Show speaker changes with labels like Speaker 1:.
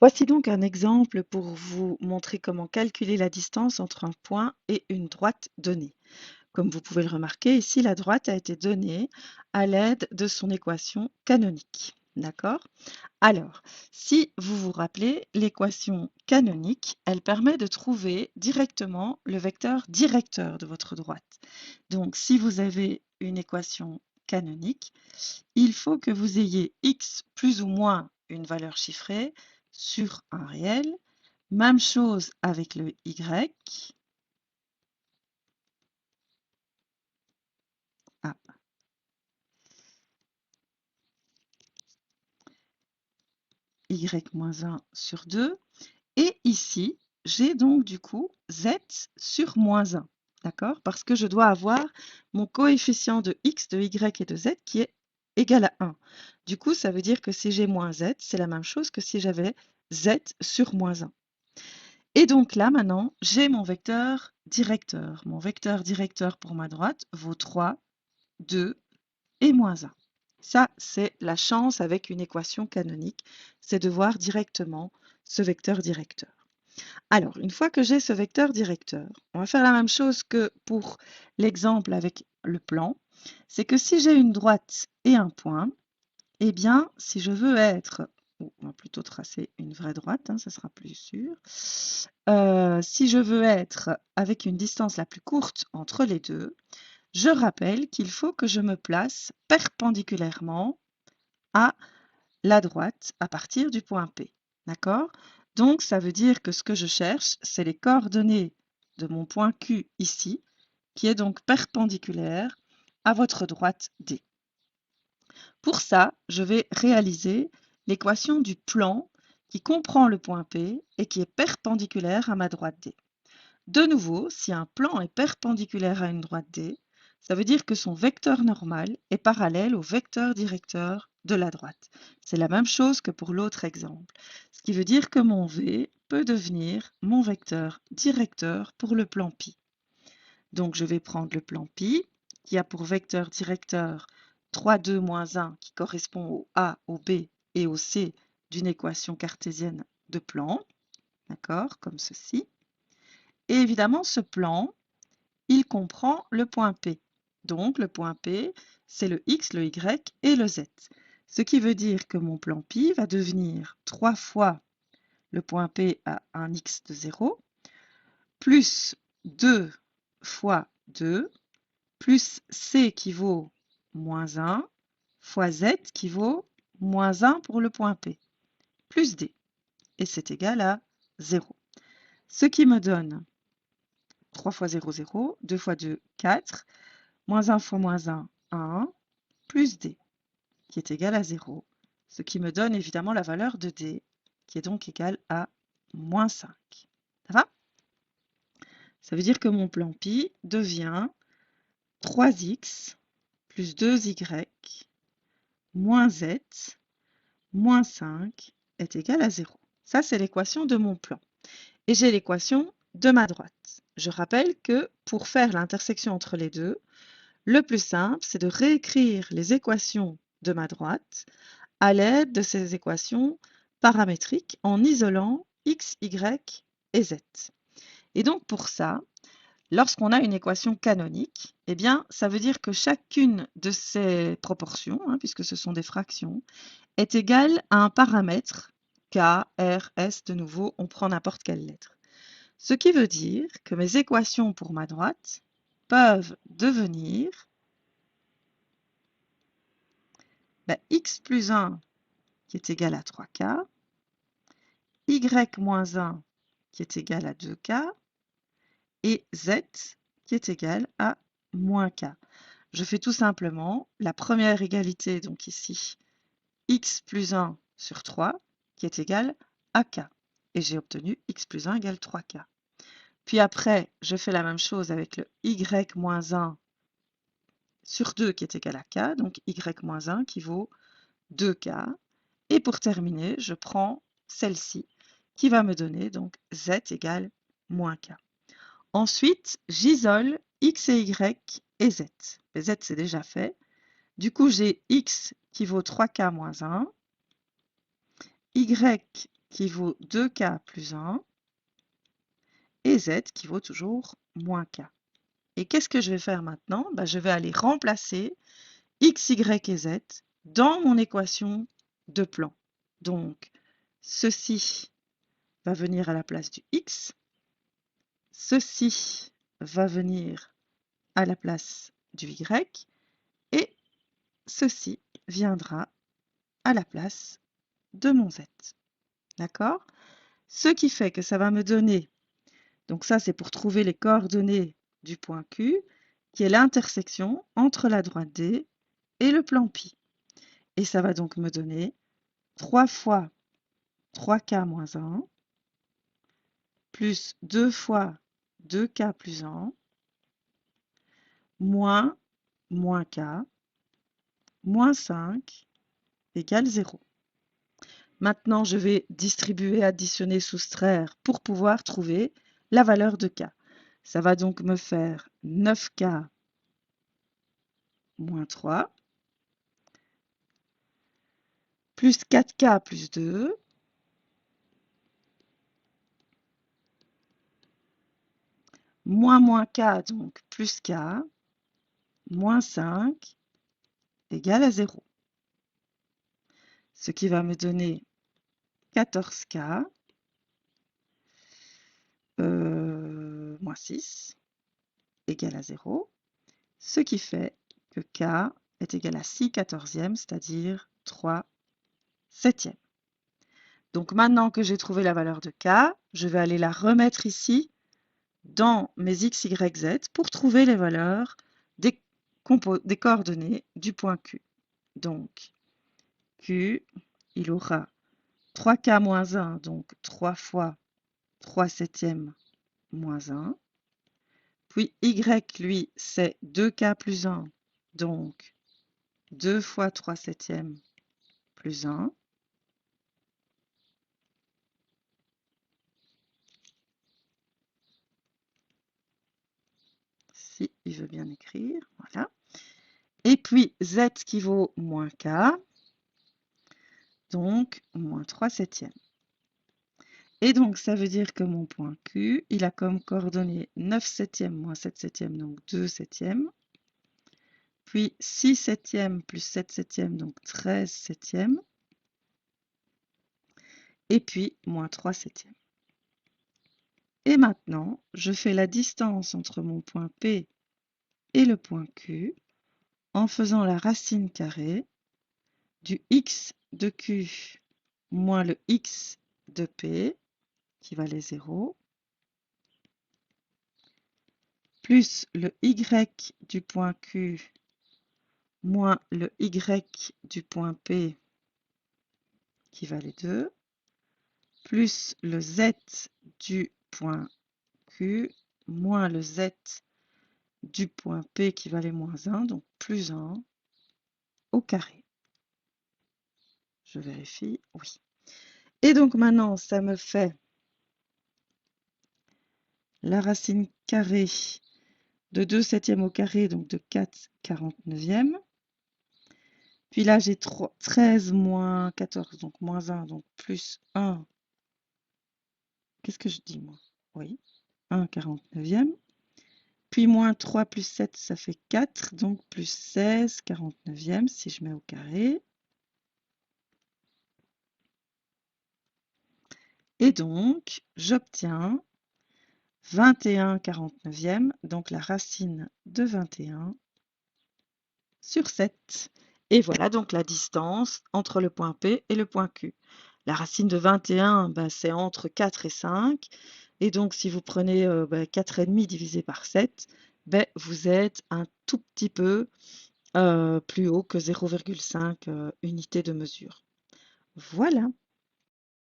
Speaker 1: Voici donc un exemple pour vous montrer comment calculer la distance entre un point et une droite donnée. Comme vous pouvez le remarquer, ici, la droite a été donnée à l'aide de son équation canonique. D'accord? Alors, si vous vous rappelez, l'équation canonique, elle permet de trouver directement le vecteur directeur de votre droite. Donc, si vous avez une équation canonique, il faut que vous ayez x plus ou moins une valeur chiffrée sur un réel. Même chose avec le y. Ah, y moins 1 sur 2. Et ici, j'ai donc du coup z sur moins 1. D'accord? Parce que je dois avoir mon coefficient de x, de y et de z qui est égal à 1. Du coup, ça veut dire que si j'ai moins z, c'est la même chose que si j'avais z sur moins 1. Et donc là, maintenant, j'ai mon vecteur directeur. Mon vecteur directeur pour ma droite vaut 3, 2 et moins 1. Ça, c'est la chance avec une équation canonique, c'est de voir directement ce vecteur directeur. Alors, une fois que j'ai ce vecteur directeur, on va faire la même chose que pour l'exemple avec le plan. C'est que si j'ai une droite et un point, eh bien, si je veux être, on va plutôt tracer une vraie droite, ça sera plus sûr. Si je veux être avec une distance la plus courte entre les deux, je rappelle qu'il faut que je me place perpendiculairement à la droite à partir du point P. D'accord? Donc, ça veut dire que ce que je cherche, c'est les coordonnées de mon point Q ici, qui est donc perpendiculaire à votre droite D. Pour ça, je vais réaliser l'équation du plan qui comprend le point P et qui est perpendiculaire à ma droite D. De nouveau, si un plan est perpendiculaire à une droite D, ça veut dire que son vecteur normal est parallèle au vecteur directeur de la droite. C'est la même chose que pour l'autre exemple. Ce qui veut dire que mon V peut devenir mon vecteur directeur pour le plan π. Donc je vais prendre le plan π qui a pour vecteur directeur 3, 2, moins 1 qui correspond au A, au B et au C d'une équation cartésienne de plan, d'accord, comme ceci. Et évidemment, ce plan, il comprend le point P. Donc, le point P, c'est le X, le Y et le Z. Ce qui veut dire que mon plan π va devenir 3 fois le point P à un X de 0, plus 2 fois 2, plus C qui vaut moins 1, fois Z qui vaut moins 1 pour le point P, plus D. Et c'est égal à 0. Ce qui me donne 3 fois 0, 0, 2 fois 2, 4, moins 1 fois moins 1, 1, plus D, qui est égal à 0, ce qui me donne évidemment la valeur de D, qui est donc égale à moins 5. Ça va? Ça veut dire que mon plan π devient 3x plus 2y moins z moins 5 est égal à 0. Ça, c'est l'équation de mon plan. Et j'ai l'équation de ma droite. Je rappelle que pour faire l'intersection entre les deux, le plus simple, c'est de réécrire les équations de ma droite à l'aide de ces équations paramétriques en isolant x, y et z. Et donc pour ça, lorsqu'on a une équation canonique, eh bien, ça veut dire que chacune de ces proportions, puisque ce sont des fractions, est égale à un paramètre k, r, s, de nouveau, on prend n'importe quelle lettre. Ce qui veut dire que mes équations pour ma droite peuvent devenir x plus 1 qui est égal à 3k, y moins 1 qui est égal à 2k, et z qui est égal à moins k. Je fais tout simplement la première égalité, donc ici, x plus 1 sur 3, qui est égal à k. Et j'ai obtenu x plus 1 égale 3k. Puis après, je fais la même chose avec le y moins 1 sur 2 qui est égal à k, donc y moins 1 qui vaut 2k. Et pour terminer, je prends celle-ci qui va me donner donc z égale moins k. Ensuite, j'isole x et y et z. Les z, c'est déjà fait. Du coup, j'ai x qui vaut 3k moins 1, y qui vaut 2k plus 1 et z qui vaut toujours moins k. Et qu'est-ce que je vais faire maintenant? Je vais aller remplacer x, y et z dans mon équation de plan. Donc, ceci va venir à la place du x, ceci va venir à la place du y et ceci viendra à la place de mon z. D'accord? Ce qui fait que ça va me donner, donc ça c'est pour trouver les coordonnées du point Q, qui est l'intersection entre la droite D et le plan pi. Et ça va donc me donner 3 fois 3k moins 1 plus 2 fois 2k plus 1 moins k moins 5 égale 0. Maintenant, je vais distribuer, additionner, soustraire pour pouvoir trouver la valeur de k. Ça va donc me faire 9k moins 3 plus 4k plus 2 moins k, donc plus k, moins 5 égale à 0. Ce qui va me donner 14k moins 6 égale à 0. Ce qui fait que k est égal à 6 quatorzièmes, c'est-à-dire 3 septièmes. Donc maintenant que j'ai trouvé la valeur de k, je vais aller la remettre ici dans mes x, y, z pour trouver les valeurs des coordonnées du point Q. Donc Q, il aura 3k moins 1, donc 3 fois 3 septièmes moins 1. Puis y, lui, c'est 2k plus 1, donc 2 fois 3 septièmes plus 1. Si il veut bien écrire, voilà. Et puis z qui vaut moins k, donc moins 3 septièmes. Et donc ça veut dire que mon point Q, il a comme coordonnées 9 septièmes moins 7 septièmes, donc 2 septièmes. Puis 6 septièmes plus 7 septièmes, donc 13 septièmes. Et puis moins 3 septièmes. Et maintenant, je fais la distance entre mon point P et le point Q en faisant la racine carrée du x de Q moins le x de P, qui valait 0, plus le y du point Q moins le y du point P, qui valait 2, plus le z du point Q moins le z du point P, qui valait moins 1, donc plus 1 au carré. Je vérifie, oui. Et donc maintenant, ça me fait la racine carrée de 2 septièmes au carré, donc de 4 49e. Puis là, j'ai 13 moins 14, donc moins 1, donc plus 1. Qu'est-ce que je dis, moi? Oui, 1 49e. Puis moins 3 plus 7, ça fait 4, donc plus 16 49e, si je mets au carré. Et donc, j'obtiens 21 49e, donc la racine de 21 sur 7. Et voilà donc la distance entre le point P et le point Q. La racine de 21, c'est entre 4 et 5. Et donc, si vous prenez 4,5 divisé par 7, vous êtes un tout petit peu plus haut que 0,5 unité de mesure. Voilà.